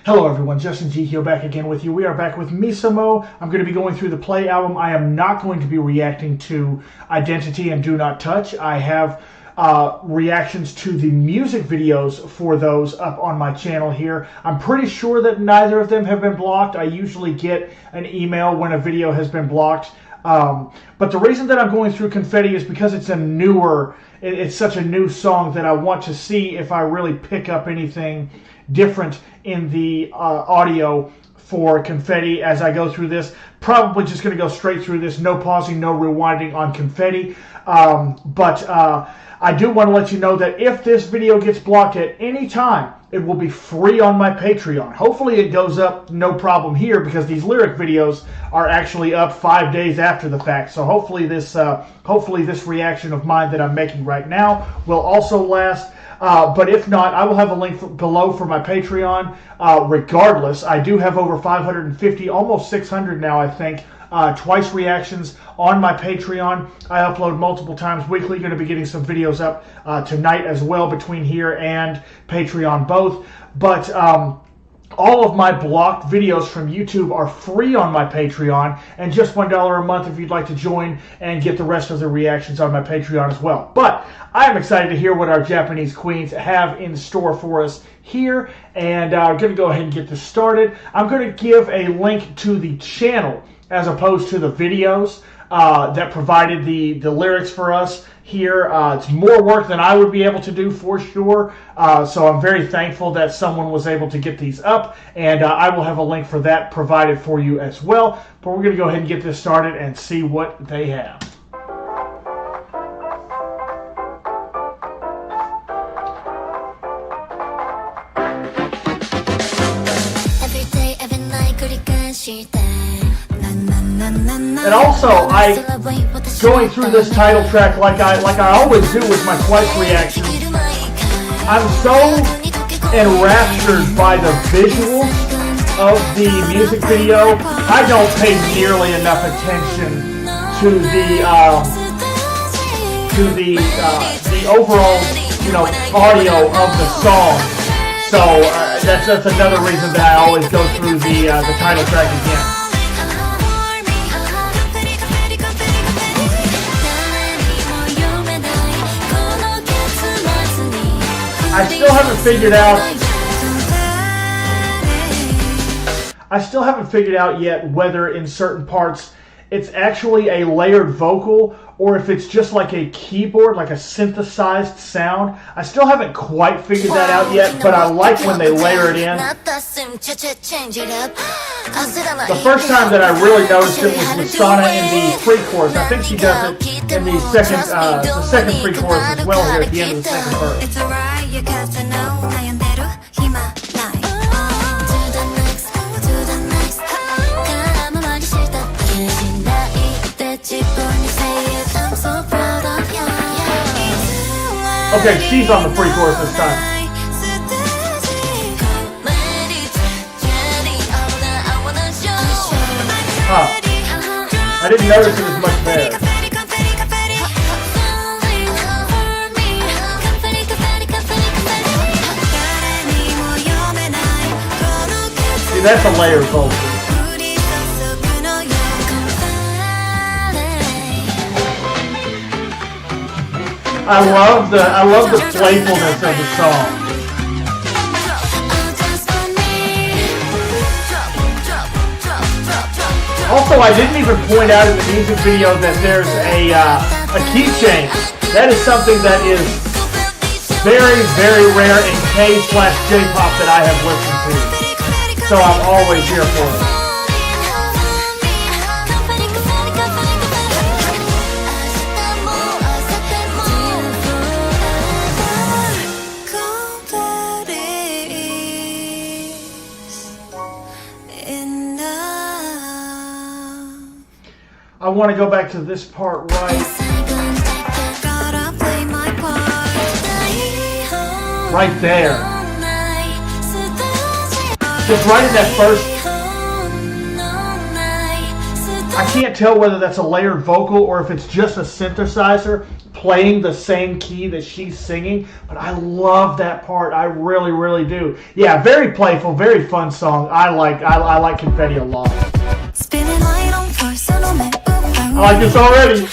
Hello everyone, Justin G. back again with you. We are back with MiSaMo. I'm going to be going through the Play album. I am not going to be reacting to Identity and Do Not Touch. I have reactions to the music videos for those up on my channel here. I'm pretty sure that neither of them have been blocked. I usually get an email when a video has been blocked. But the reason that I'm going through Confetti is because it's a newer, it's such a new song that I want to see if I really pick up anything different in the audio for Confetti as I go through this. Probably just going to go straight through this, no pausing, no rewinding on Confetti. But I do want to let you know that if this video gets blocked at any time, it will be free on my Patreon. Hopefully it goes up no problem here because these lyric videos are actually up 5 days after the fact. So hopefully this reaction of mine that I'm making right now will also last. But if not, I will have a link below for my Patreon. Regardless, I do have over 550, almost 600 now, I think, twice reactions on my Patreon. I upload multiple times weekly. Going to be getting some videos up tonight as well between here and Patreon both. But all of my blocked videos from YouTube are free on my Patreon, and just $1 a month if you'd like to join and get the rest of the reactions on my Patreon as well. But I am excited to hear what our Japanese queens have in store for us here, and I'm going to go ahead and get this started. I'm going to give a link to the channel as opposed to the videos that provided the lyrics for us here. It's more work than I would be able to do for sure, so I'm very thankful that someone was able to get these up, and I will have a link for that provided for you as well. But we're going to go ahead and get this started and see what they have. And also, going through this title track like I always do with my Twice reactions, I'm so enraptured by the visuals of the music video. I don't pay nearly enough attention to the overall, audio of the song. So that's another reason that I always go through the title track again. I still haven't figured out yet whether in certain parts it's actually a layered vocal or if it's just like a keyboard, like a synthesized sound. I still haven't quite figured that out yet, but I like when they layer it in. The first time that I really noticed it was with Sana in the pre-chorus. I think she does it in the second pre-chorus as well here at the end of the second verse. Okay, she's on the pre-chorus this time. I didn't notice it was much there. See, that's a layer vocal. I love the playfulness of the song. Also, I didn't even point out in the music video that there's a keychain. That is something that is very, very rare in K/J-pop that I have listened to. So I'm always here for it. I want to go back to this part right there. Just right in that first. I can't tell whether that's a layered vocal or if it's just a synthesizer playing the same key that she's singing, but I love that part. I really, really do. Yeah, very playful, very fun song. I like Confetti a lot. I like this already.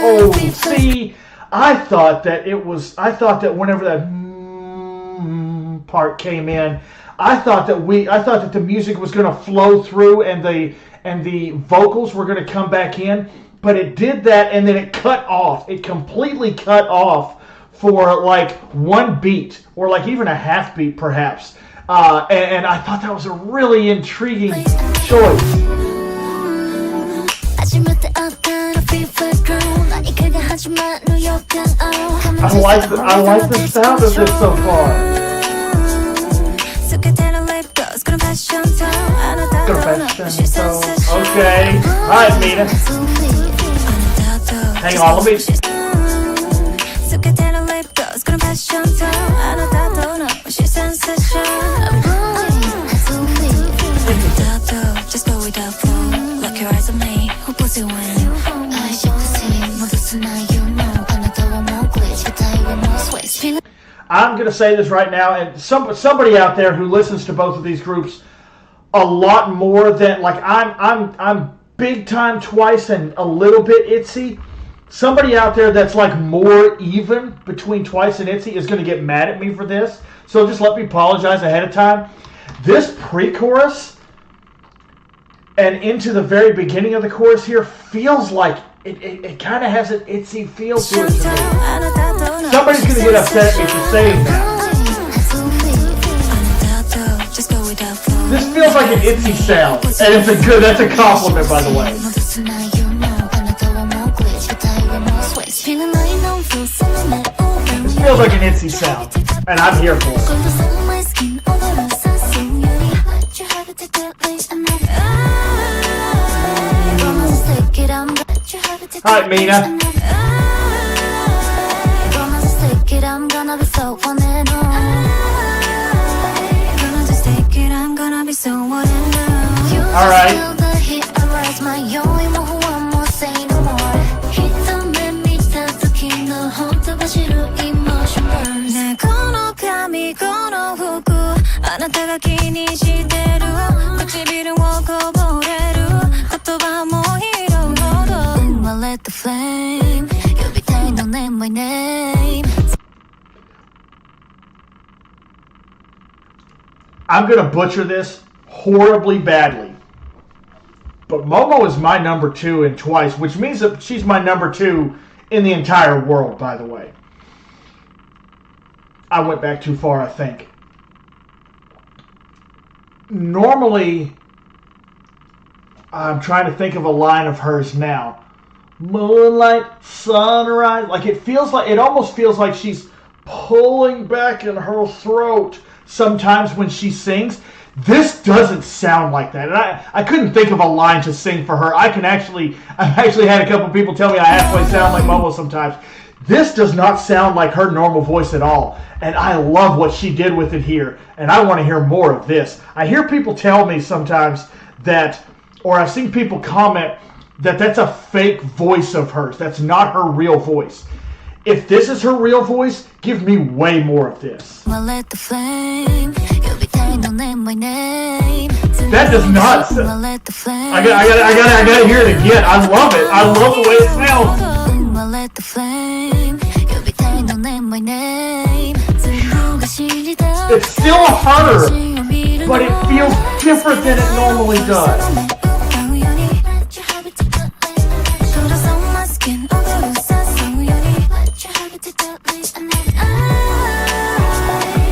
Oh, see, I thought that whenever that part came in, I thought that the music was going to flow through and the vocals were going to come back in, but it did that and then it cut off. It completely cut off for like one beat or like even a half beat perhaps. And I thought that was a really intriguing choice. I like the sound of this so far. Okay. Alright, Mina. Hang on, let me. I'm going to say this right now, and somebody out there who listens to both of these groups a lot more than, like, I'm big time Twice and a little bit Itzy. Somebody out there that's like more even between Twice and Itzy is going to get mad at me for this. So just let me apologize ahead of time. This pre-chorus and into the very beginning of the chorus here feels like it kind of has an Itzy feel to it to me. Somebody's going to get upset at me for saying that. This feels like an Itzy sound, and that's a compliment, by the way. This feels like an Itzy sound, and I'm here for it. Alright, Mina. Alright. I'm going to butcher this horribly badly. But Momo is my number 2 in Twice, which means that she's my number 2 in the entire world, by the way. I went back too far, I think. Normally, I'm trying to think of a line of hers now. Moonlight, sunrise. Like it almost feels like she's pulling back in her throat sometimes when she sings. This doesn't sound like that. And I couldn't think of a line to sing for her. I've actually had a couple people tell me I halfway sound like Momo sometimes. This does not sound like her normal voice at all. And I love what she did with it here. And I want to hear more of this. I hear people tell me sometimes that, or I've seen people comment that that's a fake voice of hers. That's not her real voice. If this is her real voice, give me way more of this. That does not. I gotta hear it again. I love it. I love the way it sounds. It's still her, but it feels different than it normally does.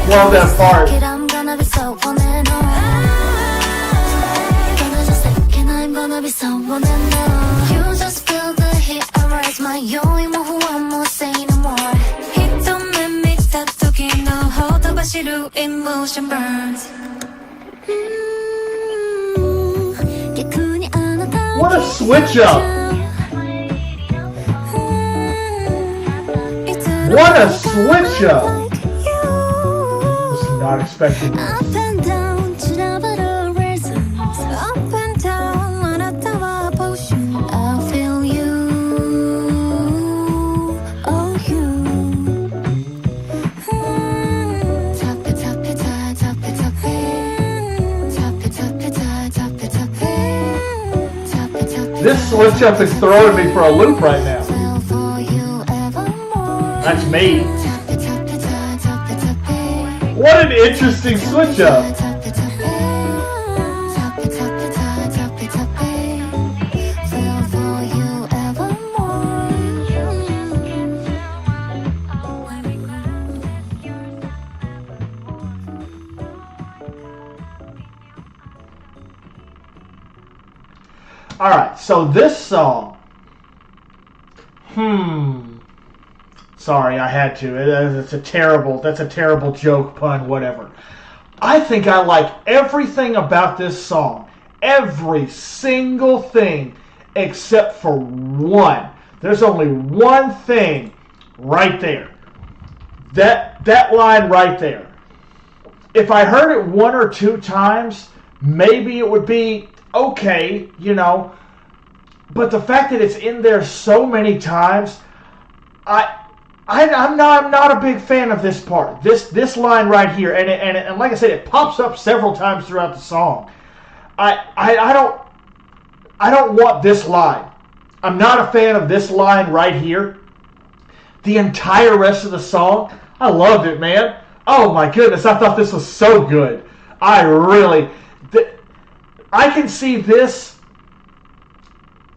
Love that part. What a switch up. What a switch up! Was not expecting this. This switch up is throwing me for a loop right now. That's me. What an interesting switch up. Alright, so this song. Sorry, I had to. That's a terrible joke, pun, whatever. I think I like everything about this song. Every single thing except for one. There's only one thing right there. That line right there. If I heard it one or two times, maybe it would be okay, you know. But the fact that it's in there so many times, I'm not a big fan of this part. This line right here, and like I said, it pops up several times throughout the song. I don't want this line. I'm not a fan of this line right here. The entire rest of the song, I loved it, man. Oh my goodness, I thought this was so good. I can see this.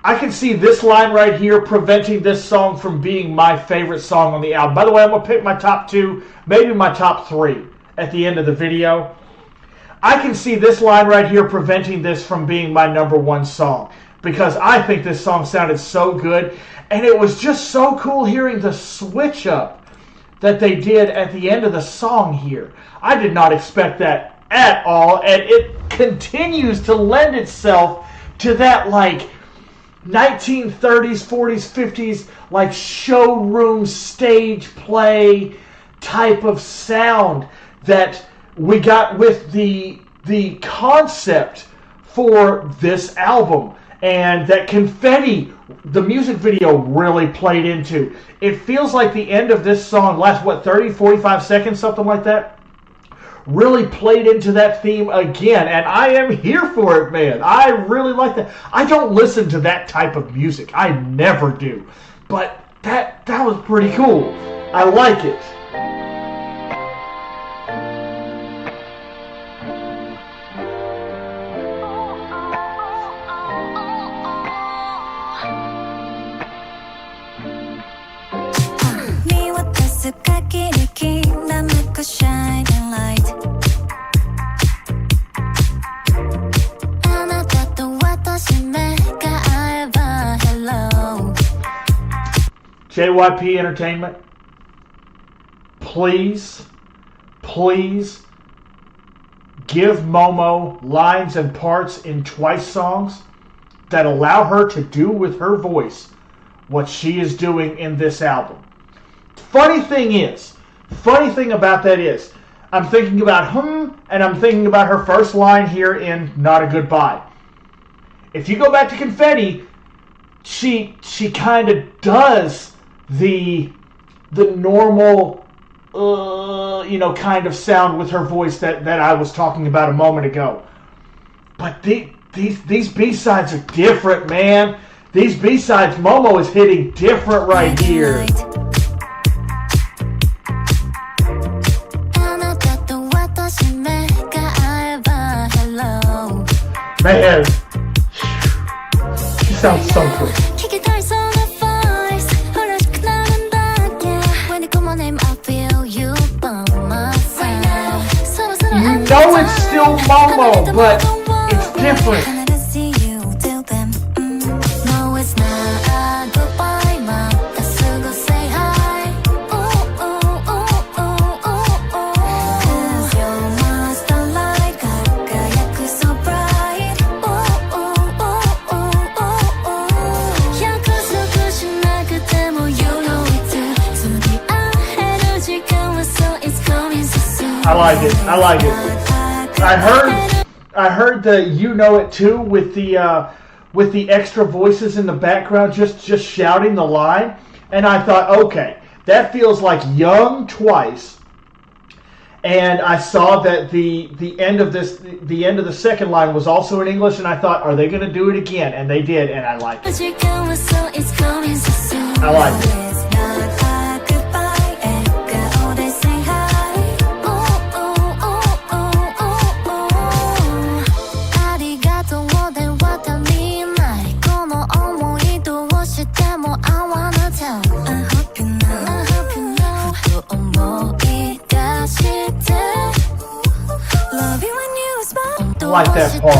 I can see this line right here preventing this song from being my favorite song on the album. By the way, I'm going to pick my top two, maybe my top three at the end of the video. I can see this line right here preventing this from being my number one song, because I think this song sounded so good, and it was just so cool hearing the switch up that they did at the end of the song here. I did not expect that at all, and it continues to lend itself to that, like, 1930s, 40s, 50s, like showroom stage play type of sound that we got with the concept for this album, and that confetti the music video really played into. It feels like the end of this song, last 30, 45 seconds, something like that, really played into that theme again, and I am here for it, man. I really like that. I don't listen to that type of music. I never do. But that was pretty cool. I like it. JYP Entertainment, please give Momo lines and parts in Twice songs that allow her to do with her voice what she is doing in this album. Funny thing about that is, I'm thinking about and I'm thinking about her first line here in Not a Goodbye. If you go back to Confetti, she kind of does the normal, kind of sound with her voice that I was talking about a moment ago. But these B-sides are different, man. These B-sides, Momo is hitting different right here. Man, she sounds so good. You know it's still Momo, but it's different. I like it. I like it. I heard the "You Know It Too" with the extra voices in the background, just shouting the line, and I thought, okay, that feels like Young twice. And I saw that the end of the second line was also in English, and I thought, are they going to do it again? And they did, and I liked it. I liked it. I like that part.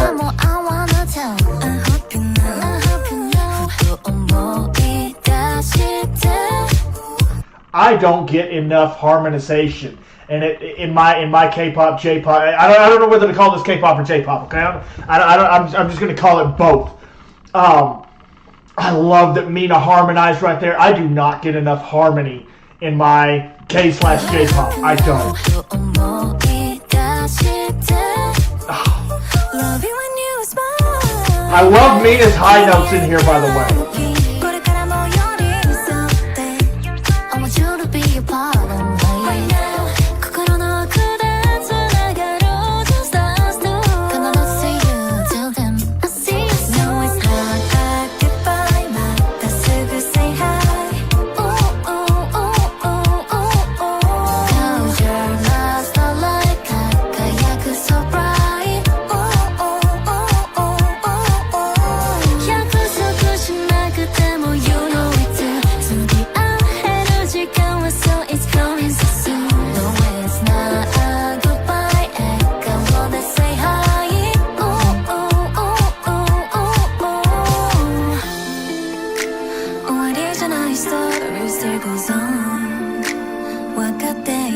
I don't get enough harmonization, and in my K-pop, J-pop. I don't know whether to call this K-pop or J-pop. Okay, I'm just going to call it both. I love that Mina harmonized right there. I do not get enough harmony in my K/J-pop. I don't. I love Mina's high notes in here, by the way.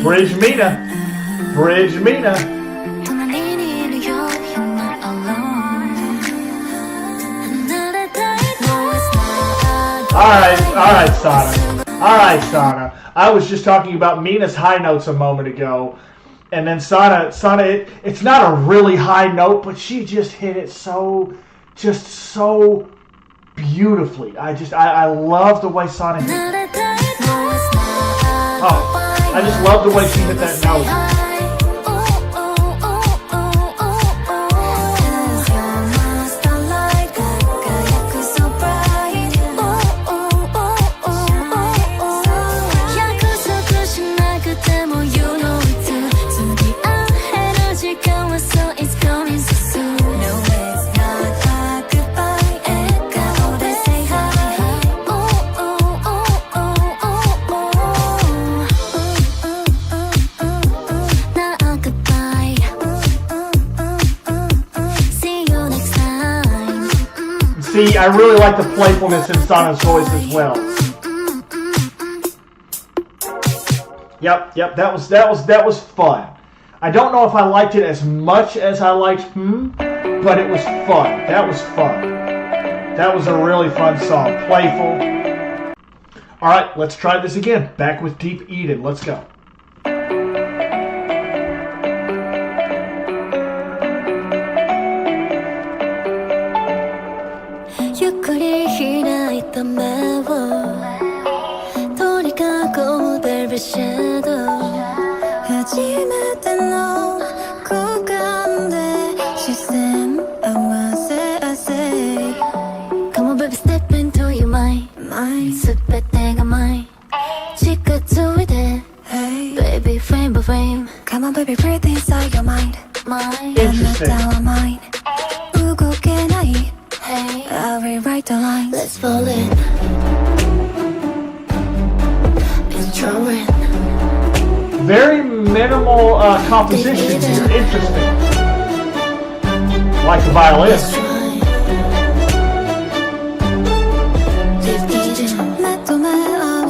Bridge Mina. Bridge Mina. Alright, Sana. Alright, Sana. I was just talking about Mina's high notes a moment ago. And then Sana, it's not a really high note, but she just hit it so beautifully. I love the way Sana hit it. Oh. I just love the way she hit that note. See, I really like the playfulness in Sana's voice as well. Yep, that was fun. I don't know if I liked it as much as I liked but it was fun. That was fun. That was a really fun song. Playful. Alright, let's try this again. Back with Deep Eden. Let's go. ゆっくり開いた目を取り囲むベルシャドウ初めての空間で視線合わせ合わせ Come on baby step into your mind 全てが mine 近づいて Hey baby frame by frame Come on baby breathe inside your mind あなたは mine 動けない Hey, I'll rewrite the lines. Let's fall in. It's drawing. Very minimal composition here. Interesting. Like the violin.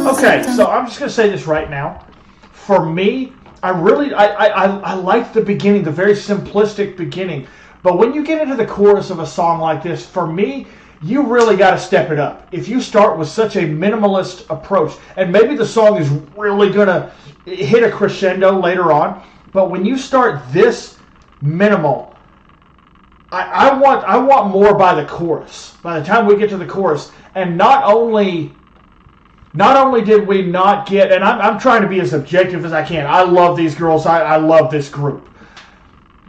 Okay, so I'm just gonna say this right now. For me, I liked the beginning, the very simplistic beginning. But when you get into the chorus of a song like this, for me, you really got to step it up. If you start with such a minimalist approach, and maybe the song is really going to hit a crescendo later on, But when you start this minimal, I want more by the chorus. By the time we get to the chorus, and not only did we not get, and I'm trying to be as objective as I can. I love these girls. I love this group.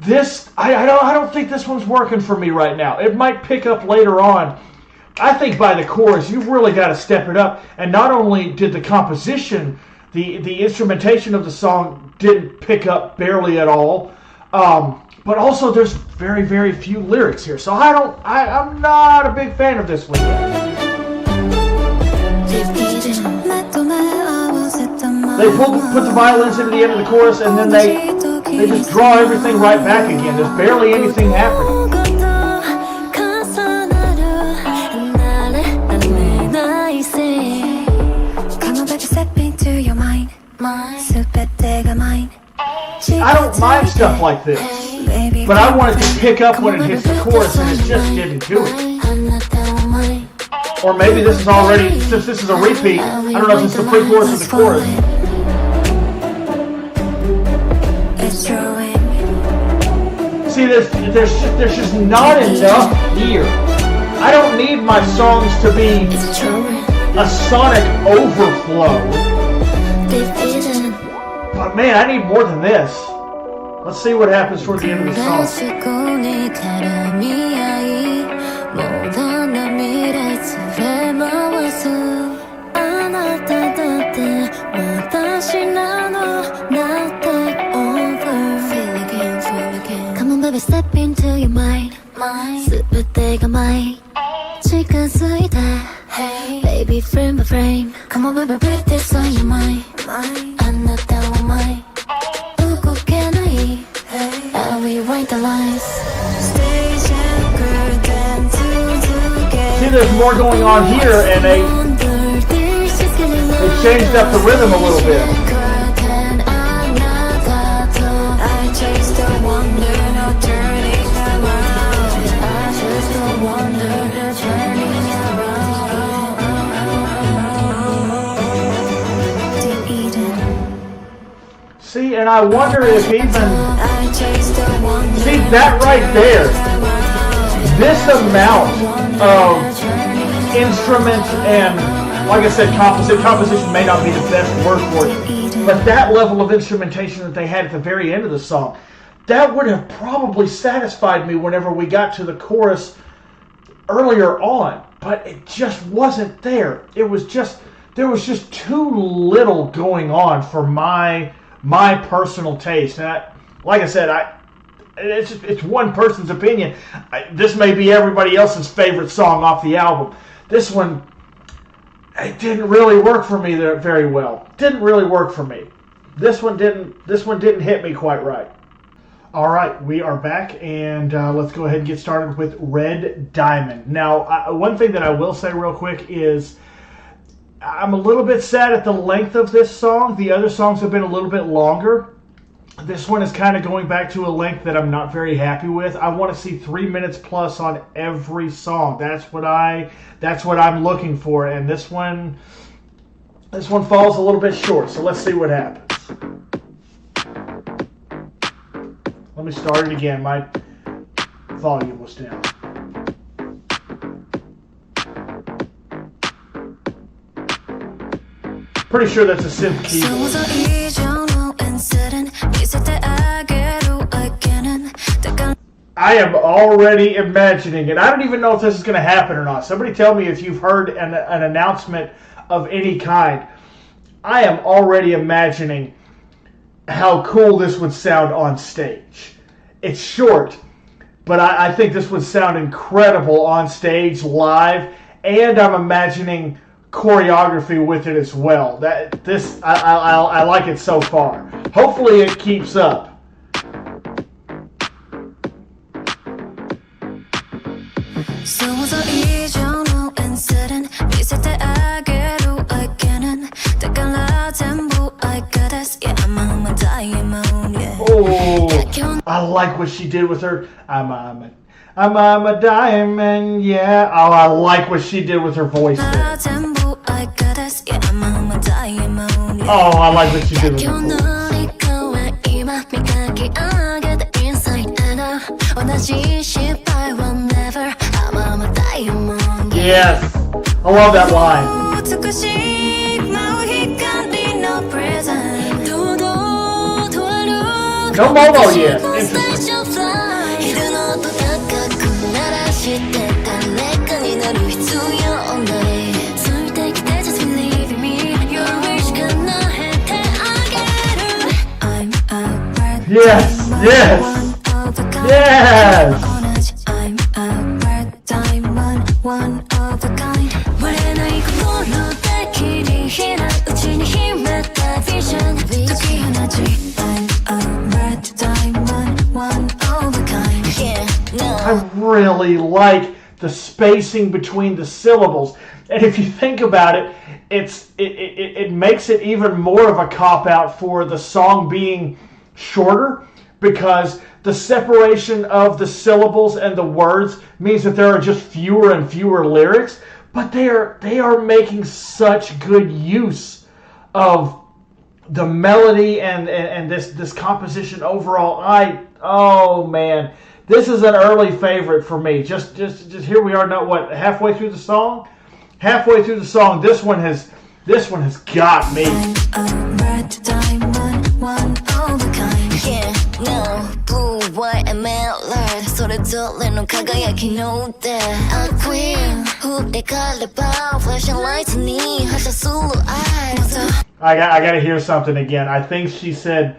I don't think this one's working for me right now. It might pick up later on. I think by the chorus, you've really got to step it up. And not only did the composition, the instrumentation of the song didn't pick up barely at all, but also there's very, very few lyrics here. So I'm not a big fan of this one yet. They put the violins into the end of the chorus, and then they just draw everything right back again. There's barely anything happening. I don't mind stuff like this, but I wanted to pick up when it hits the chorus, and it just didn't do it. Or maybe this is already, since this is a repeat, I don't know if it's the pre-chorus or the chorus. See, there's just not enough here. I don't need my songs to be a sonic overflow. But man, I need more than this. Let's see what happens toward the end of the song. Come on, baby, step into your mind. 스프대가 mine. 지금수이다. Baby, frame by frame. Come on, baby, put this on your mind. I'm not that one mine. Who can I? I'll rewrite the lines. See, there's more going on here, and they changed up the rhythm a little bit. See, and I wonder if even, see that right there, this amount of instrument and, like I said, composition may not be the best word for it, but that level of instrumentation that they had at the very end of the song, that would have probably satisfied me whenever we got to the chorus earlier on, but it just wasn't there. There was just too little going on for my personal taste. And like I said, it's one person's opinion. This may be everybody else's favorite song off the album. This one, it didn't really work for me there very well. Didn't really work for me. This one didn't hit me quite right. All right, we are back, and let's go ahead and get started with Red Diamond. Now, one thing that I will say real quick is I'm a little bit sad at the length of this song. The other songs have been a little bit longer. This one is kind of going back to a length that I'm not very happy with. I want to see 3 minutes plus on every song. That's what I'm looking for, and this one falls a little bit short. So let's see what happens. Let me start it again. My volume was down. Pretty sure that's a synth keyboard. I am already imagining it. I don't even know if this is going to happen or not. Somebody tell me if you've heard an announcement of any kind. I am already imagining how cool this would sound on stage. It's short, but I think this would sound incredible on stage, live, and I'm imagining choreography with it as well. I like it so far. Hopefully it keeps up. Oh, I like what she did with her. I'm a diamond, yeah. Oh, I like what she did with her voice there. Oh, I like what she did with her voice. I get the inside out 同じ失敗は never I'm a diamond Yes, I love that line. 美しい舞う光の present 堂々とある No Momo yet. ステージを fly 昼の音高く鳴らして誰かになる必要ないついてきて just believe in me Your wish 叶えてあげる I'm a red Yes, yes, yes. I'm a red diamond one of a kind 割れない心で切り開くうちに秘めた vision 解き放ち I'm a red diamond one of a kind Yeah, no I really like the spacing between the syllables. And if you think about it, it makes it even more of a cop-out for the song being shorter, because the separation of the syllables and the words means that there are just fewer and fewer lyrics, but they are making such good use of the melody and this composition overall. Oh man, this is an early favorite for me. Just here we are, not what, halfway through the song. Halfway through the song, this one has got me. I'm a red diamond one of a kind Yeah, no blue white and mallard それぞれの輝きの腕 A queen 振り返れば flashing lights に発射する愛 I gotta hear something again. I think she said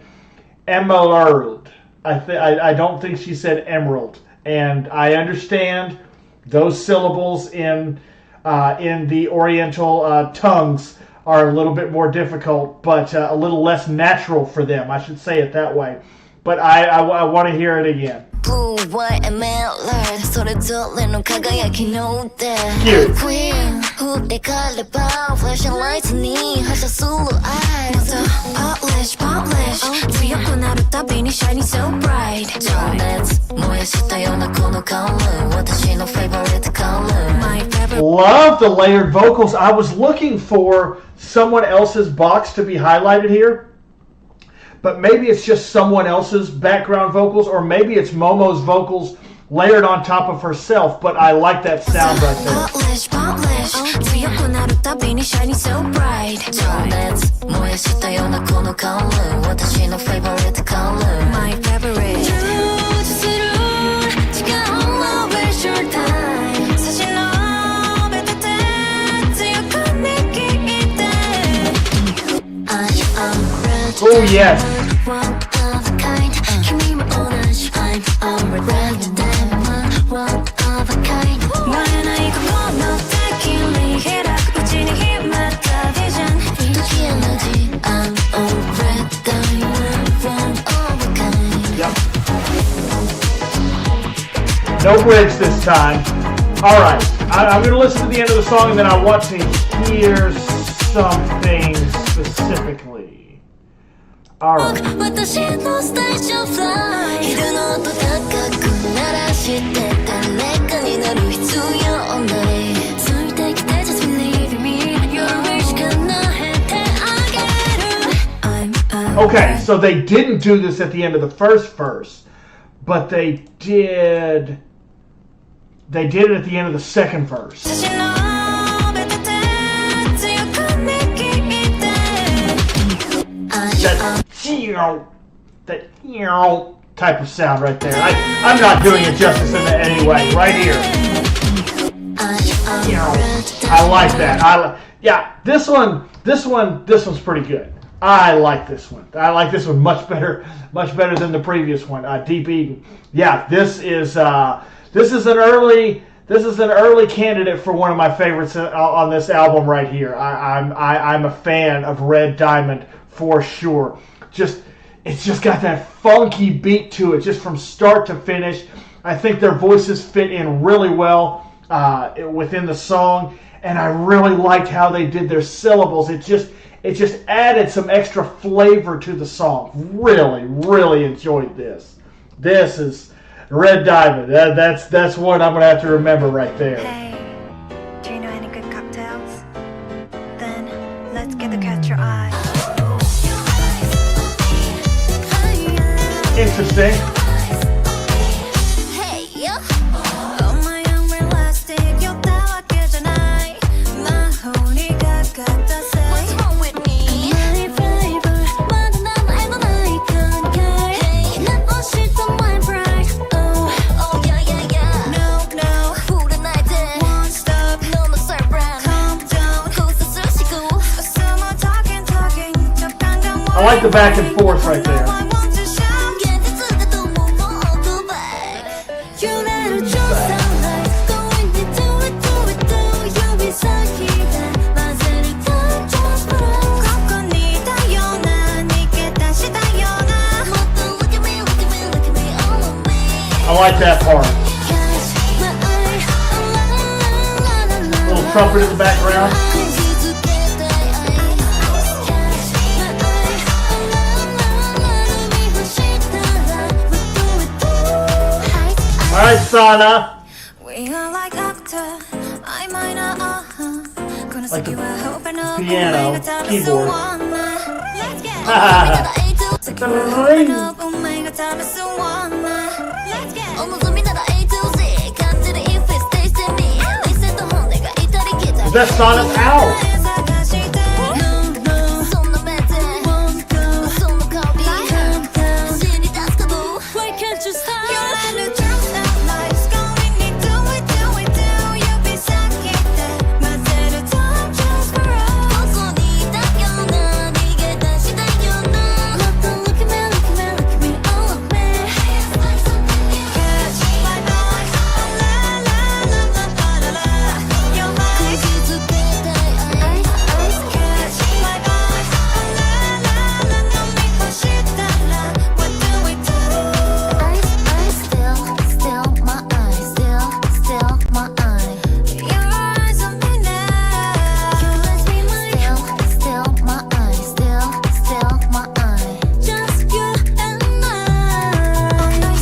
emerald. I don't think she said emerald. And I understand those syllables in the Oriental tongues are a little bit more difficult, but a little less natural for them. I should say it that way. But I want to hear it again. Blue, white and mallard それぞれの輝きの腕 Cute. Queen 振り返れば flashing lights に発射する愛 Polish, polish 強くなるたびに shining so bright 情熱燃やしたようなこの color 私の favorite color My favorite Love the layered vocals. I was looking for someone else's box to be highlighted here, but maybe it's just someone else's background vocals, or maybe it's Momo's vocals layered on top of herself, but I like that sound right there. Polish, polish 強くなるたびに shining so bright 情熱燃やしたようなこの color 私の favorite color My favorite する時間は waste your time 差し伸べてて強く握って I am red Oh yes. one of a kind 君も同じ I'm a red diamond one of a kind 割れない心で切り開くうちに秘めた vision 解き放ち I'm a red diamond one of a kind Yep. No bridge this time. All right. I'm going to listen to the end of the song, and then I want to hear something specifically. All right. 私のステージを fly 昼の音高く鳴らして誰かになる必要ないついてきて just believe in me Your wish 叶えてあげる I'm a Okay, so they didn't do this at the end of the first verse, but they did it at the end of the second verse. 差し伸べてて強く握って That type of sound right there. I'm not doing it justice in any way. Right here. I like that. Yeah, this one's pretty good. I like this one. I like this one much better than the previous one. Deep Eden. Yeah, this is an early candidate for one of my favorites on this album right here. I'm a fan of Red Diamond for sure. It's just got that funky beat to it, just from start to finish. I think their voices fit in really well within the song, and I really liked how they did their syllables. It just added some extra flavor to the song. Really enjoyed this. This is Red Diamond. That's one I'm gonna have to remember right there. Hey, do you know any good cocktails? Then let's get to catch your eye. Interesting. sync. I like the back and forth right there. I like that part. A little trumpet in the background. All right, Sana. Like the piano, keyboard. Is that Sonic? Ow!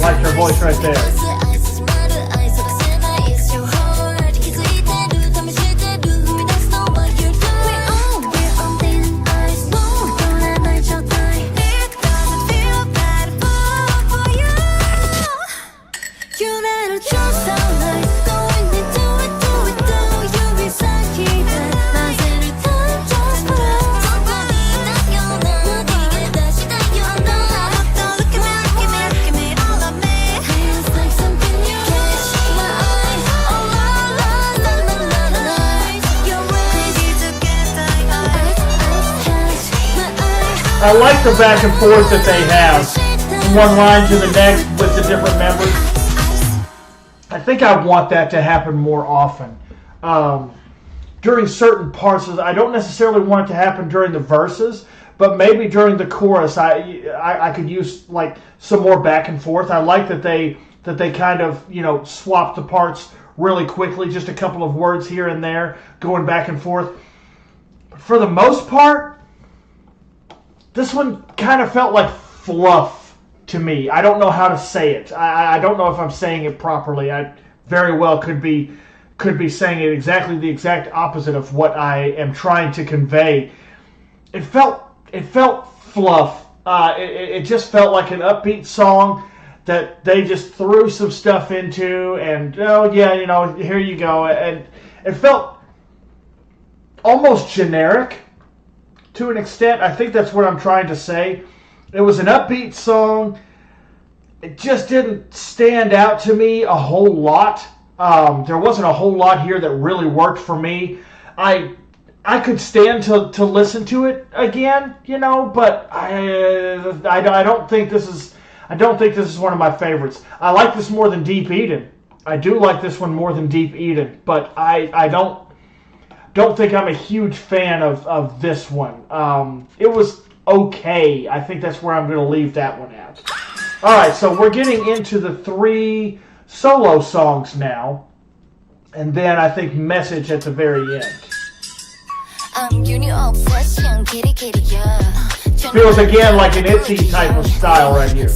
Like her voice right there. I like the back and forth that they have from one line to the next with the different members. I think I want that to happen more often. During certain parts, I don't necessarily want it to happen during the verses, but maybe during the chorus, I could use like some more back and forth. I like that they kind of, you know, swap the parts really quickly, just a couple of words here and there, going back and forth. But for the most part, this one kind of felt like fluff to me. I don't know how to say it. I don't know if I'm saying it properly. I very well could be saying it exactly the exact opposite of what I am trying to convey. It felt fluff. It just felt like an upbeat song that they just threw some stuff into, and oh yeah, you know, here you go. And it felt almost generic. To an extent, I think that's what I'm trying to say. It was an upbeat song. It just didn't stand out to me a whole lot. There wasn't a whole lot here that really worked for me. I could stand to listen to it again, you know, but I don't think this is one of my favorites. I like this more than Deep Eden. I do like this one more than Deep Eden, but I don't think I'm a huge fan of this one. It was okay. I think that's where I'm going to leave that one at. All right, so we're getting into the 3 solo songs now, and then I think Message at the very end. Feels again like an ITZY type of style right here.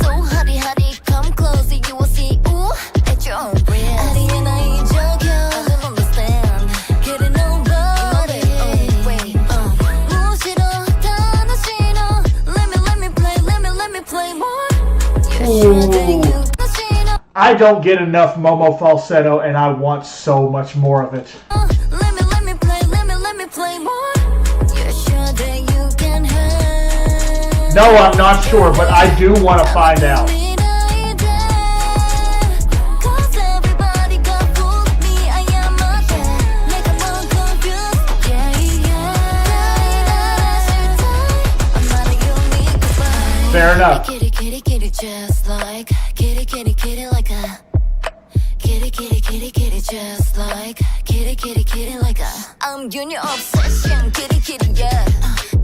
Ooh. I don't get enough Momo falsetto, and I want so much more of it. let me play more. You're sure that you can have. No, I'm not sure, but I do want to find out. Fair enough. Kitty, kitty, kitty, just like kitty, kitty, kitty, like a kitty, kitty, kitty, kitty, just like kitty, kitty, kitty, like a. I'm your new obsession, kitty, kitty, yeah.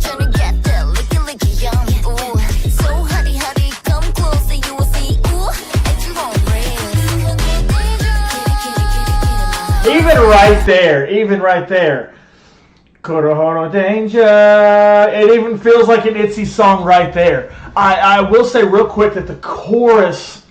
Trying to get that licky, licky, yum. Ooh, so hotty, hotty, come close and you will see. Ooh, and you won't breathe. Even right there. Kurohoro danger. It even feels like an Itzy song right there. I will say real quick that the chorus,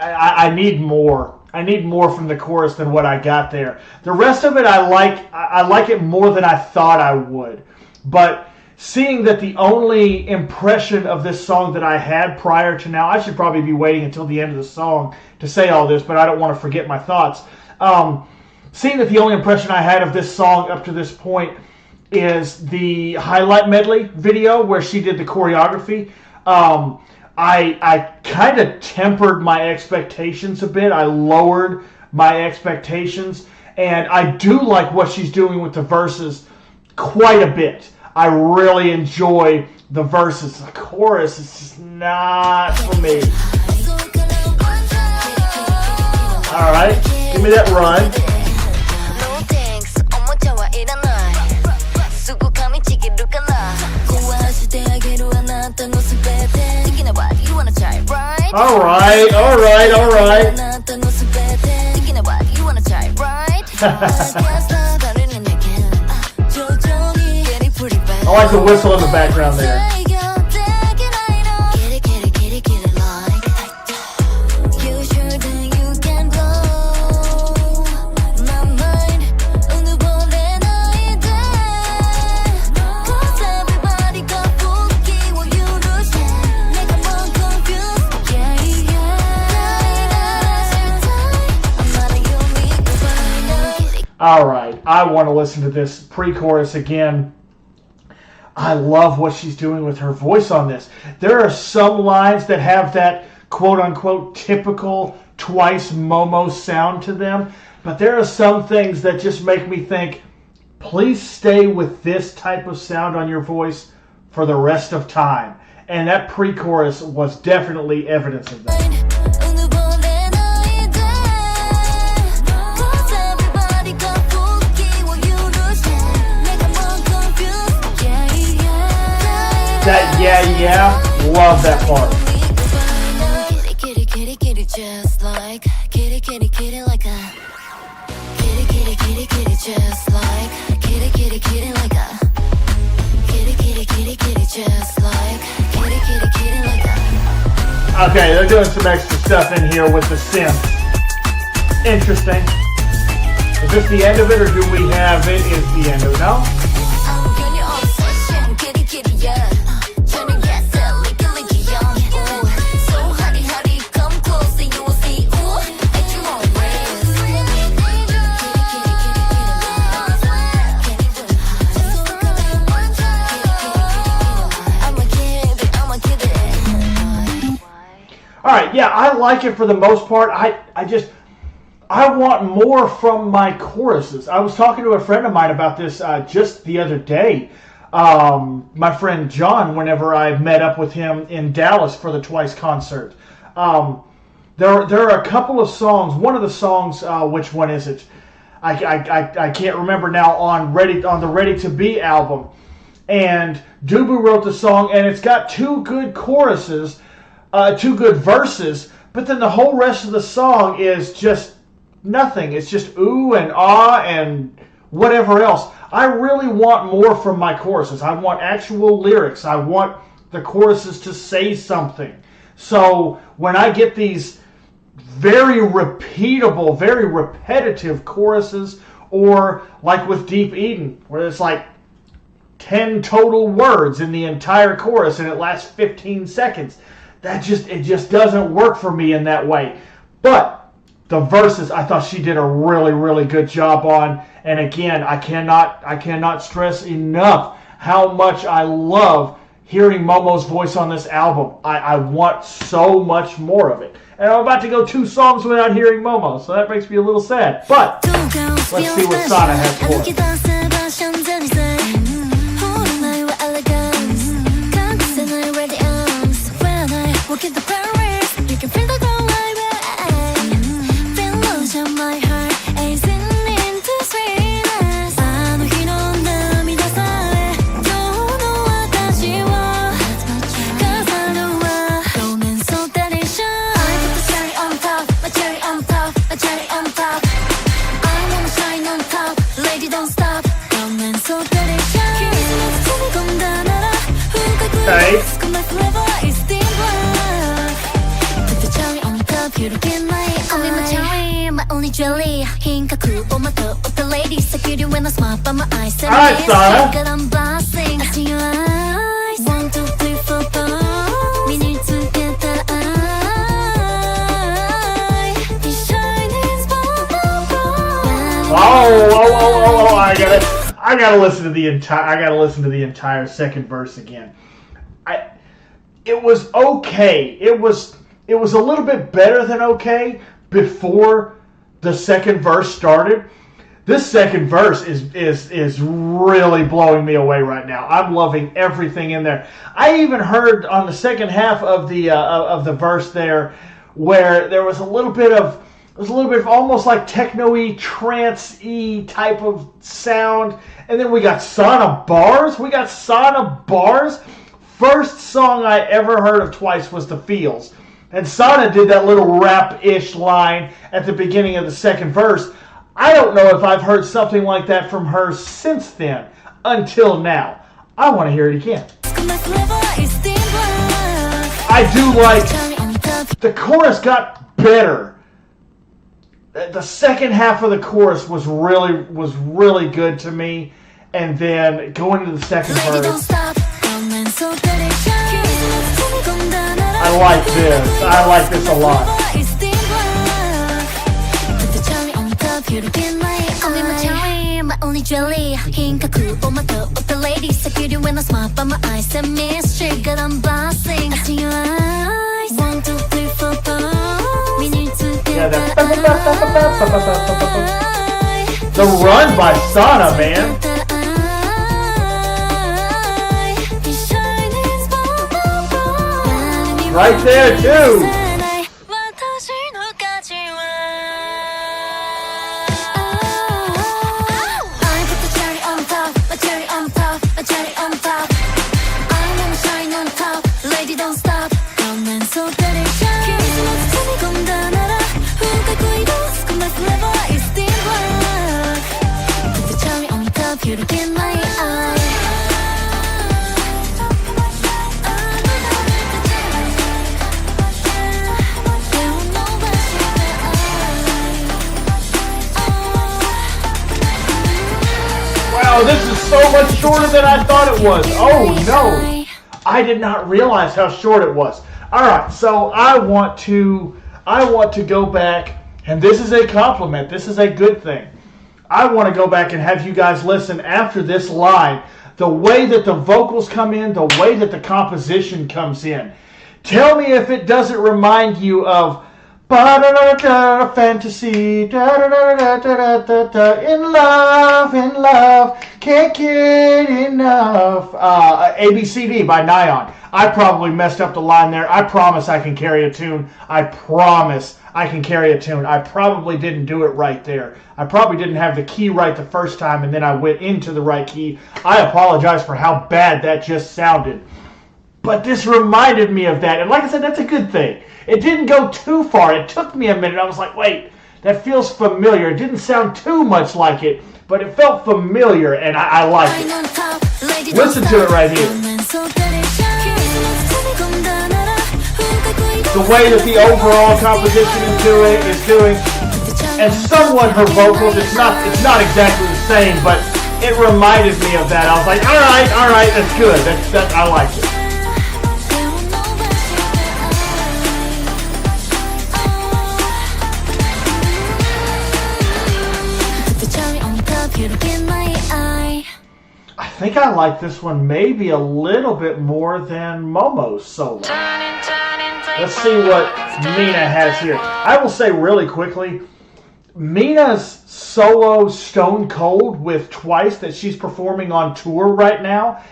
I need more. I need more from the chorus than what I got there. The rest of it, I like it more than I thought I would. But seeing that the only impression of this song that I had prior to now, I should probably be waiting until the end of the song to say all this, but I don't want to forget my thoughts. Seeing that the only impression I had of this song up to this point is the highlight medley video where she did the choreography. I kind of tempered my expectations a bit. I lowered my expectations, and I do like what she's doing with the verses quite a bit. I really enjoy the verses. The chorus is just not for me. All right, give me that run. All right. I like the whistle in the background there. All right, I want to listen to this pre-chorus again. I love what she's doing with her voice on this. There are some lines that have that quote-unquote typical Twice Momo sound to them, but there are some things that just make me think, please stay with this type of sound on your voice for the rest of time. And that pre-chorus was definitely evidence of that. That yeah, love that part. Kitty, kitty, kitty, just like kitty, kitty, kitty, like a kitty, kitty, kitty, kitty, just like kitty, kitty, kitty, like a kitty, kitty, kitty, kitty, just like kitty, kitty, kitty, like a. Okay, they're doing some extra stuff in here with the synth. Interesting. Is this the end of it, or do we have it is the end of it? No? Alright, yeah, I like it for the most part. I want more from my choruses. I was talking to a friend of mine about this just the other day. My friend John, whenever I met up with him in Dallas for the Twice concert. There are a couple of songs. One of the songs, which one is it? I can't remember now, on the Ready to Be album. And Dubu wrote the song, and it's got two good choruses, two good verses, but then the whole rest of the song is just nothing. It's just ooh and ah and whatever else. I really want more from my choruses. I want actual lyrics. I want the choruses to say something. So when I get these very repeatable, very repetitive choruses, or like with Deep Eden, where it's like 10 total words in the entire chorus and it lasts 15 seconds, it just doesn't work for me in that way. But the verses, I thought she did a really, really good job on. And again, I cannot stress enough how much I love hearing Momo's voice on this album. I want so much more of it. And I'm about to go 2 songs without hearing Momo, so that makes me a little sad. But let's see what Sana has for us. Okay. Alright, Sarah. Oh, I gotta listen to the entire second verse again. It was okay. It was a little bit better than okay before the second verse started. This second verse is really blowing me away right now. I'm loving everything in there. I even heard on the second half of the verse there where there was a little bit of almost like techno-y, trance-y type of sound. And then we got Sana bars. First song I ever heard of Twice was The Feels. And Sana did that little rap-ish line at the beginning of the second verse. I don't know if I've heard something like that from her since then, until now. I want to hear it again. I do like the chorus got better. The second half of the chorus was really good to me, and then going into the second verse, I like this. I like this a lot. Yeah, the run by Sana, man. Right there, too. Wow, this is so much shorter than I thought it was. Oh no, I did not realize how short it was. All right, so I want to go back, and this is a compliment. This is a good thing. I want to go back and have you guys listen after this line. The way that the vocals come in, the way that the composition comes in. Tell me if it doesn't remind you of fantasy, in love, can't get enough. ABCD by Nyan. I probably messed up the line there. I promise I can carry a tune. I promise I can carry a tune. I probably didn't do it right there. I probably didn't have the key right the first time, and then I went into the right key. I apologize for how bad that just sounded. But this reminded me of that. And like I said, that's a good thing. It didn't go too far. It took me a minute. I was like, wait, that feels familiar. It didn't sound too much like it, but it felt familiar, and I like it. Listen to it right here. The way that the overall composition is doing, and somewhat her vocals, it's not exactly the same, but it reminded me of that. I was like, all right, that's good. I like it. think I like this one maybe a little bit more than Momo's solo. Let's see what Mina has here. I will say really quickly, Mina's solo Stone Cold with Twice that she's performing on tour right now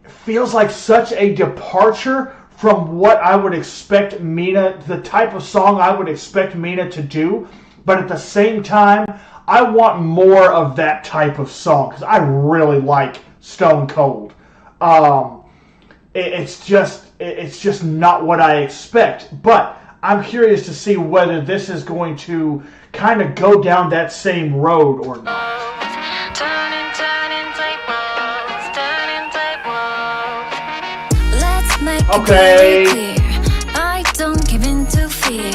feels like such a departure from what I would expect Mina, the type of song I would expect Mina to do. But at the same time, I want more of that type of song because I really like Stone Cold. It's just not what I expect. But I'm curious to see whether this is going to kind of go down that same road or not. Okay. I don't give in to fear.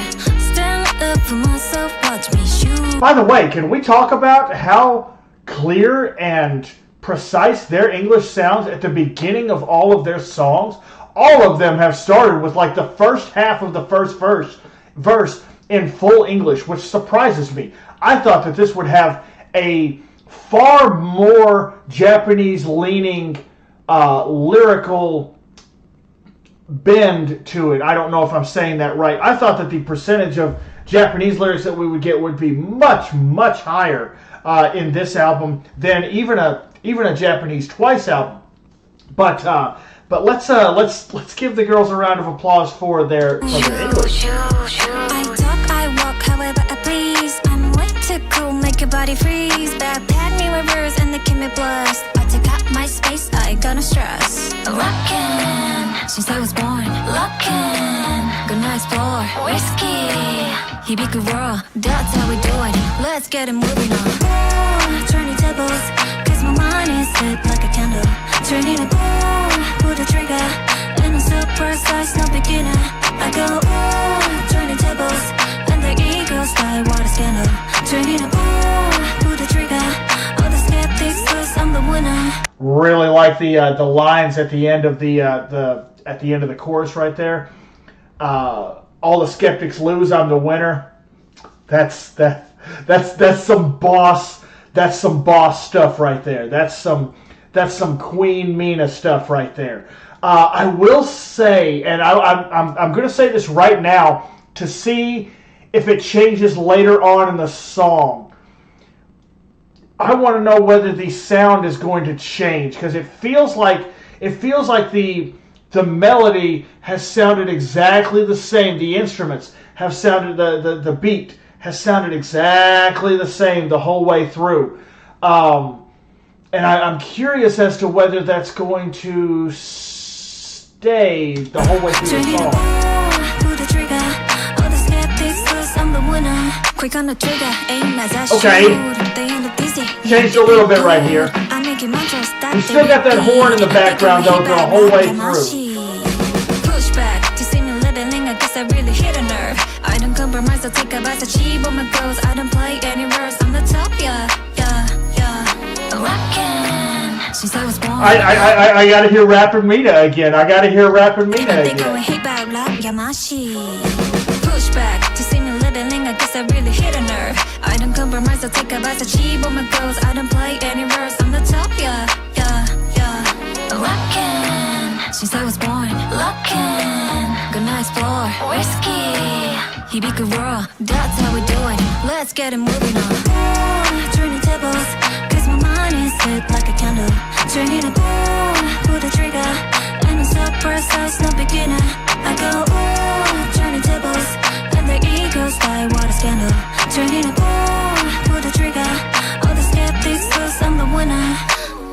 Stand up for myself, watch me shoot. By the way, can we talk about how clear and precise their English sounds at the beginning of all of their songs? All of them have started with like the first half of the first verse in full English, which surprises me. I thought that this would have a far more Japanese-leaning lyrical bend to it. I don't know if I'm saying that right. I thought that the percentage of Japanese lyrics that we would get would be much, much higher in this album than even a Japanese Twice album. But let's give the girls a round of applause for their English. I talk, I walk, however I please. I'm way too cool, make your body freeze. Bad pad me reverse and they keep me blessed. I take out my space, I gonna stress. Rockin', since I was born. Lockin', gonna explore. Whiskey,響く raw, that's how we do it. Let's get it moving on. Oh, turning tables, cause my mind is lit like a candle. Turning it, pull the trigger. And I'm so precise, no beginner. I go, oh, turning tables. And the egos fly, what a scandal. Turning it, pull the trigger. All the skeptics lose, I'm the winner. Really like the lines at the end of the chorus right there. All the skeptics lose, I'm the winner. That's some boss. That's some boss stuff right there. That's some Queen Mina stuff right there. I will say, and I'm going to say this right now to see if it changes later on in the song. I want to know whether the sound is going to change because it feels like the melody has sounded exactly the same. The instruments have sounded the beat has sounded exactly the same the whole way through. And I'm curious as to whether that's going to stay the whole way through the song. Okay. Changed a little bit right here. We still got that horn in the background though the whole way through. Pushback to see me leveling, I guess I really hit a nerve. I don't compromise, I'll take a bite, achieve all my goals. I don't play any verse, I'm the top, yeah. Rockin', since I was born. I gotta hear Rapper Mina again. I gotta hear Rapper Mina again. Pushback to see me leveling, I guess I really hit a nerve. I don't compromise, I'll take a bite, achieve all my goals. I don't play any verse, I'm the top, yeah. Rockin', since I was born. Lockin', gonna explore. Whiskey,響く raw, that's how we do it. Let's get it moving on. Oh, turning tables, cause my mind is lit like a candle. Turning it, pull the trigger. And I'm so precise, no beginner. I go, oh, turning tables. And the egos fly, what a scandal. Turning it, pull the trigger. All the skeptics lose, I'm the winner.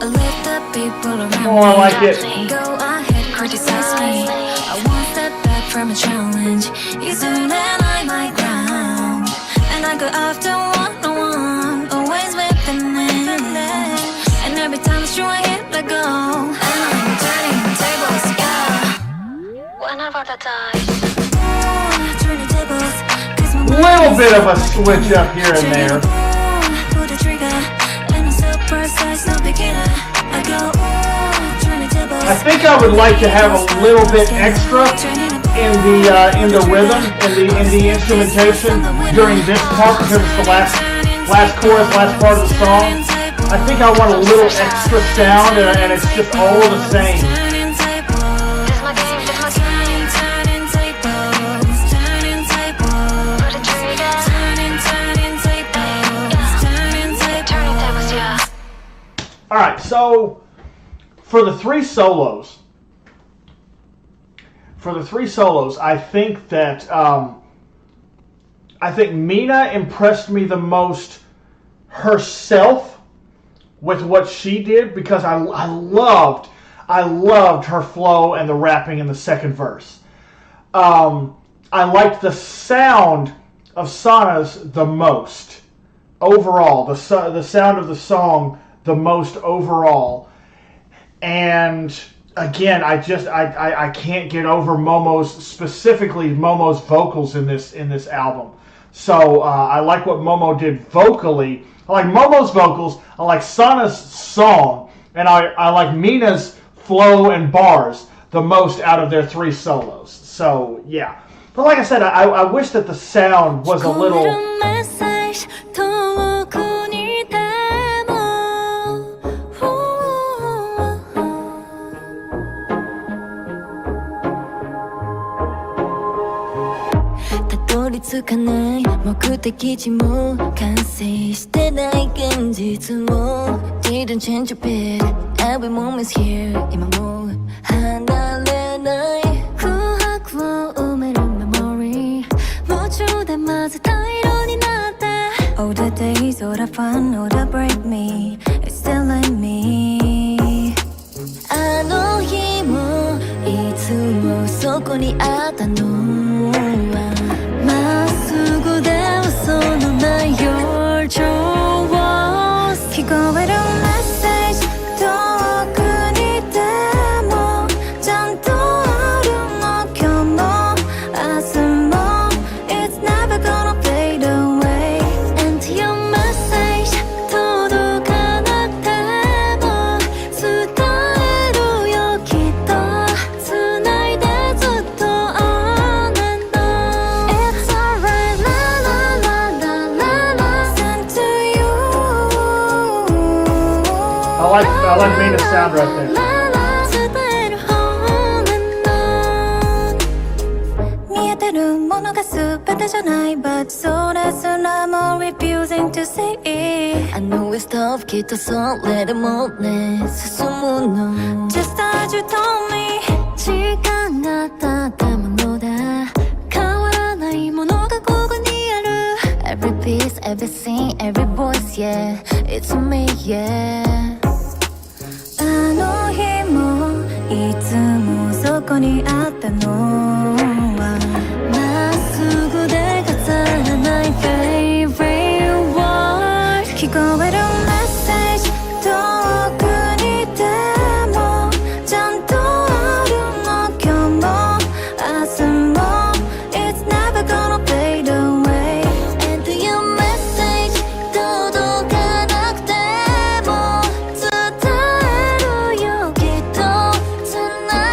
I let the people around me. Oh, I like it. Go ahead, criticize me. I won't step back from a challenge. You soon and I my ground. And I go after one-on-one, always with the man. And every time it's true, I hit the go. And I'm turning tables, yeah. Whenever the dice. Oh, turning tables. Little bit of a switch up here and there. Pull the trigger. And I'm so precise, no beginner. I go, oh, turning tables. I think I would like to have a little bit extra in the rhythm, in the instrumentation during this part because it's the last chorus, last part of the song. I think I want a little extra sound, and it's just all the same. All right, so for the three solos, I think that Mina impressed me the most herself with what she did, because I loved her flow and the rapping in the second verse. I liked the sound of Sana's the most overall. The sound of the song the most overall. And again, I can't get over specifically Momo's vocals in this album. So I like what Momo did vocally. I like Momo's vocals. I like Sana's song, and I like Mina's flow and bars the most out of their three solos. So yeah, but like I said, I wish that the sound was a little. Didn't change a bit. Every moment's here. 今も離れない空白を埋める memory 夢中で混ぜた色になって All the days, all the fun, all the break me It's still in me あの日もいつもそこにあったのはまっすぐで嘘のない Your choice 聞こえるI like Mina's sound right there. But so that's I'm refusing to say it. I know it's tough, きっとそれでもね進むの Just as you told me 時間が経ったものだ変わらないものがここにある Every piece, every scene, every voice, yeah It's me, yeah あの日もいつもそこにあったのはまっすぐで飾らない favorite word 聞こえるメッセージ遠くにでもちゃんとあるの今日も明日も It's never gonna fade away And your message 届かなくても伝えるよきっと繋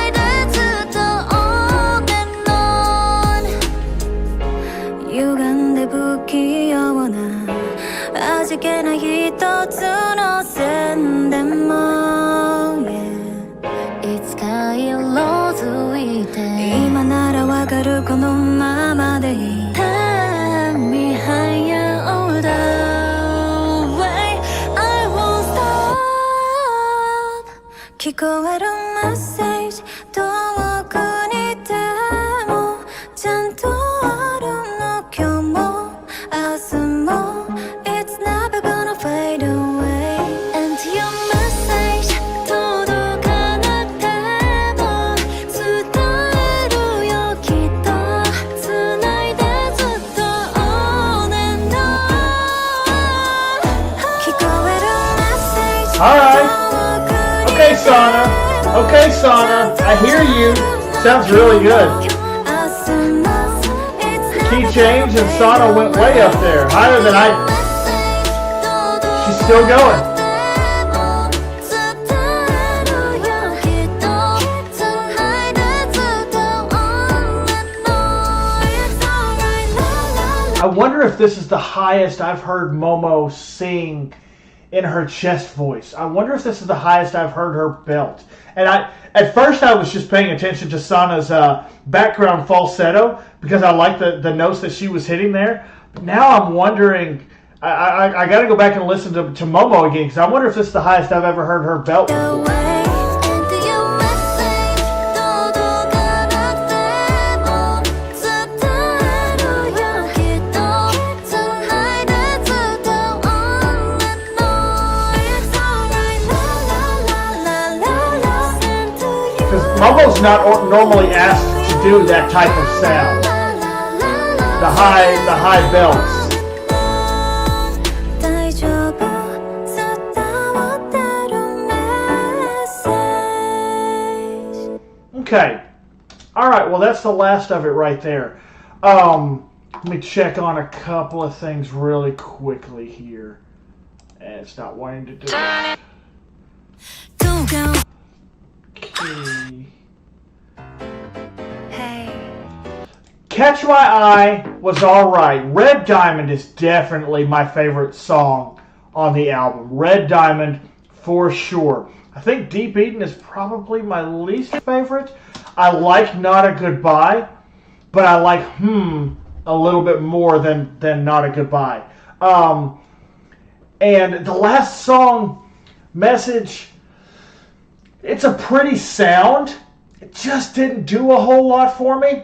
いでずっと On and on 歪んで不器用な味気ない一つの線でも、yeah、いつか色づいて今ならわかるこのままでいい Tell me higher all the way I won't stop 聞こえるメッセージ遠くにでもちゃんとあるの今日も明日も It's never gonna fade away And your message 届かなくても伝えるよきっと繋いでずっと On and on 聞こえるメッセージ Alright. Okay, Sana. Okay, Sana. I hear you. Sounds really good. Key change and Sana went way up there. Higher than I. She's still going. I wonder if this is the highest I've heard Momo sing in her chest voice. I wonder if this is the highest I've heard her belt. And at first I was just paying attention to Sana's background falsetto because I liked the notes that she was hitting there. But now I'm wondering, I got to go back and listen to Momo again because I wonder if this is the highest I've ever heard her belt before. Because Momo's not normally asked to do that type of sound. The high belts. Okay. Alright, well that's the last of it right there. Let me check on a couple of things really quickly here. And it's not wanting to do it. Okay. Hey. Catch My Eye was alright. Red Diamond is definitely my favorite song on the album. Red Diamond for sure. I think Deep Eden is probably my least favorite. I like Not a Goodbye, but I like a little bit more than Not a Goodbye. And the last song, Message, it's a pretty sound. It just didn't do a whole lot for me.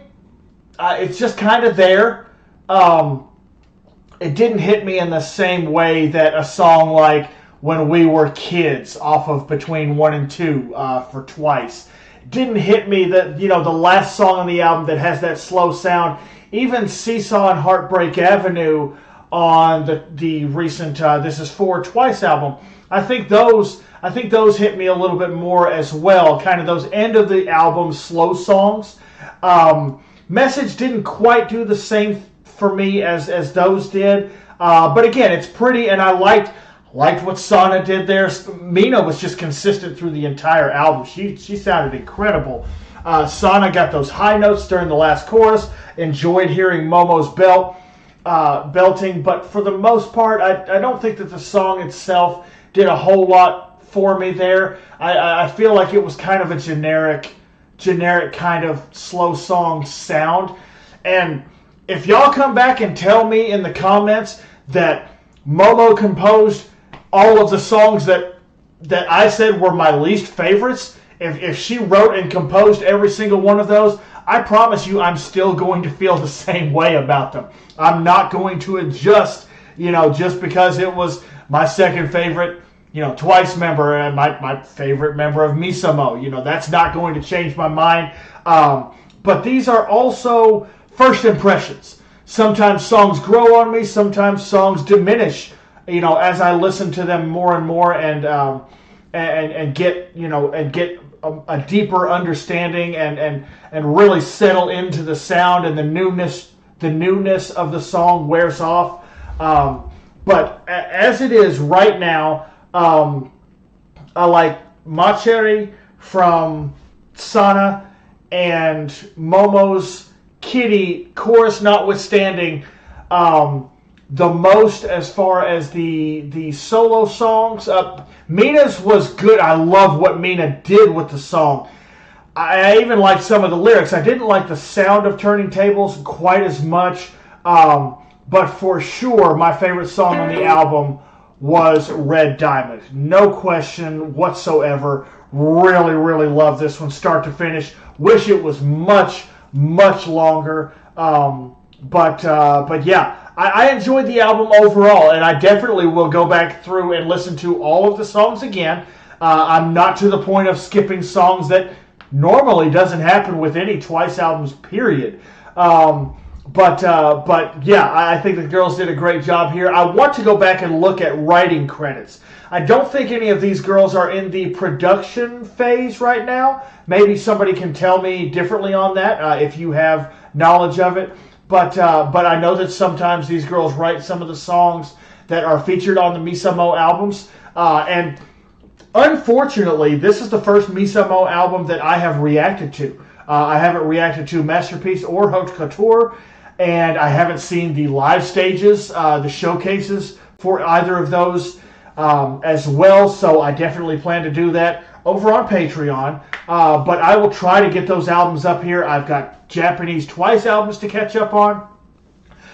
It's just kind of there. It didn't hit me in the same way that a song like When We Were Kids off of Between 1 and 2 for Twice. Didn't hit me that, the last song on the album that has that slow sound. Even Seesaw and Heartbreak Avenue on the recent This Is For Twice album. I think those hit me a little bit more as well. Kind of those end of the album slow songs. Message didn't quite do the same for me as those did. But again, it's pretty, and I liked what Sana did there. Mina was just consistent through the entire album. She sounded incredible. Sana got those high notes during the last chorus. Enjoyed hearing Momo's belting, but for the most part, I don't think that the song itself did a whole lot for me there. I feel like it was kind of a generic kind of slow song sound. And if y'all come back and tell me in the comments that Momo composed all of the songs that I said were my least favorites, if she wrote and composed every single one of those, I promise you I'm still going to feel the same way about them. I'm not going to adjust, just because it was my second favorite, Twice member and my favorite member of MiSaMo. That's not going to change my mind. But these are also first impressions. Sometimes songs grow on me. Sometimes songs diminish, as I listen to them more and more and get a deeper understanding and really settle into the sound, and the newness of the song wears off. But as it is right now, I like Macheri from Sana and Momo's Kitty chorus notwithstanding, the most as far as the solo songs. Mina's was good. I love what Mina did with the song. I even liked some of the lyrics. I didn't like the sound of Turning Tables quite as much, but for sure my favorite song on the album was Red Diamond. No question whatsoever. Really, really love this one start to finish. Wish it was much, much longer. But yeah, I enjoyed the album overall, and I definitely will go back through and listen to all of the songs again. I'm not to the point of skipping songs that normally doesn't happen with any Twice albums, period. But yeah, I think the girls did a great job here. I want to go back and look at writing credits. I don't think any of these girls are in the production phase right now. Maybe somebody can tell me differently on that if you have knowledge of it. But I know that sometimes these girls write some of the songs that are featured on the MiSaMo albums. And unfortunately, this is the first MiSaMo album that I have reacted to. I haven't reacted to Masterpiece or Haute Couture, and I haven't seen the live stages, the showcases for either of those. as well, so I definitely plan to do that over on Patreon. But I will try to get those albums up here. I've got Japanese Twice albums to catch up on.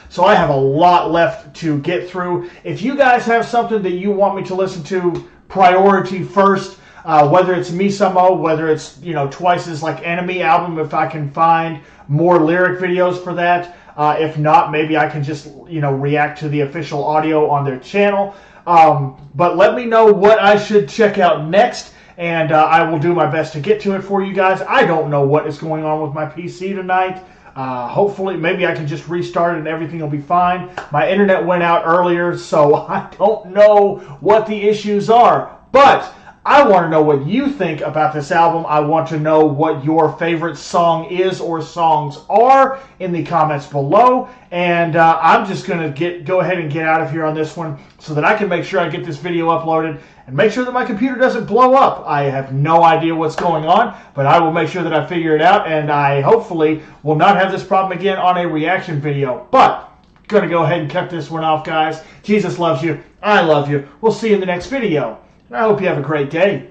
So I have a lot left to get through. If you guys have something that you want me to listen to priority first, whether it's MiSaMo, whether it's, Twice's like Enemy album, if I can find more lyric videos for that. If not, maybe I can just, react to the official audio on their channel. But let me know what I should check out next, and I will do my best to get to it for you guys. I don't know what is going on with my PC tonight. Hopefully, maybe I can just restart it and everything will be fine. My internet went out earlier, so I don't know what the issues are. But I want to know what you think about this album. I want to know what your favorite song is or songs are in the comments below. And I'm just going to go ahead and get out of here on this one so that I can make sure I get this video uploaded and make sure that my computer doesn't blow up. I have no idea what's going on, but I will make sure that I figure it out, and I hopefully will not have this problem again on a reaction video. But I'm going to go ahead and cut this one off, guys. Jesus loves you. I love you. We'll see you in the next video. I hope you have a great day.